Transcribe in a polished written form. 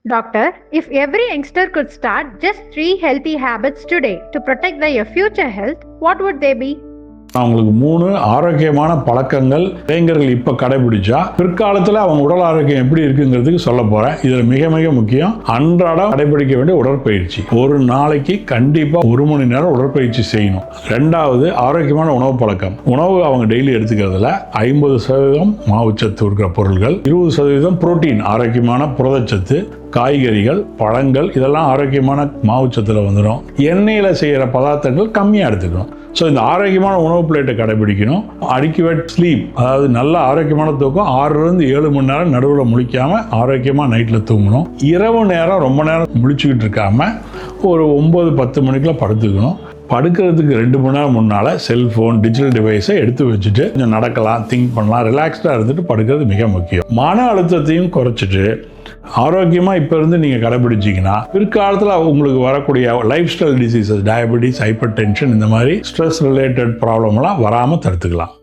Doctor, if every youngster could start just 3 healthy habits today to protect their future health, what would they be? அவங்களுக்கு 3 ஆரோக்கியமான பழக்கங்கள் இளைஞர்கள் இப்போ கடைபிடிச்சா பிற்காலத்தில் அவங்க உடல் ஆரோக்கியம் எப்படி இருக்குங்கிறதுக்கு சொல்ல போறேன். இதில் மிக மிக முக்கியம் அன்றாடம் கடைபிடிக்க வேண்டிய உடற்பயிற்சி. ஒரு நாளைக்கு கண்டிப்பாக 1 மணி நேரம் உடற்பயிற்சி செய்யணும். 2வது ஆரோக்கியமான உணவு பழக்கம். உணவு அவங்க டெய்லி எடுத்துக்கிறதுல 50% மாவுச்சத்து இருக்கிற பொருட்கள், 20% புரோட்டீன் ஆரோக்கியமான புரதச்சத்து, காய்கறிகள், பழங்கள் இதெல்லாம் ஆரோக்கியமான மாவுச்சத்தில் வந்துடும். எண்ணெயில் செய்கிற பதார்த்தங்கள் கம்மியாக எடுத்துக்கணும். ஸோ இந்த ஆரோக்கியமான உணவு பிளேட்டை கடைபிடிக்கணும். அடிக்குவேட் ஸ்லீப், அதாவது நல்ல ஆரோக்கியமான தூக்கம் 6-7 மணி நேரம் நடுவில் முழிக்காமல் ஆரோக்கியமாக நைட்டில் தூங்கணும். இரவு நேரம் ரொம்ப நேரம் முழிச்சுக்கிட்டு இருக்காம ஒரு 9-10 மணிக்குள்ள படுத்துக்கணும். படுக்கிறதுக்கு 2 மணி நேரம் முன்னால் செல்ஃபோன், டிஜிட்டல் டிவைஸை எடுத்து வச்சுட்டு கொஞ்சம் நடக்கலாம், திங்க் பண்ணலாம், ரிலாக்ஸ்டாக இருந்துட்டு படுக்கிறது மிக முக்கியம். மன அழுத்தத்தையும் குறைச்சிட்டு ஆரோக்கியமாக இப்போ இருந்து நீங்கள் கடைபிடிச்சிங்கன்னா பிற்காலத்தில் உங்களுக்கு வரக்கூடிய life style diseases, diabetes, hyper tension இந்த மாதிரி ஸ்ட்ரெஸ் ரிலேட்டட் ப்ராப்ளம்லாம் வராமல் தடுத்துக்கலாம்.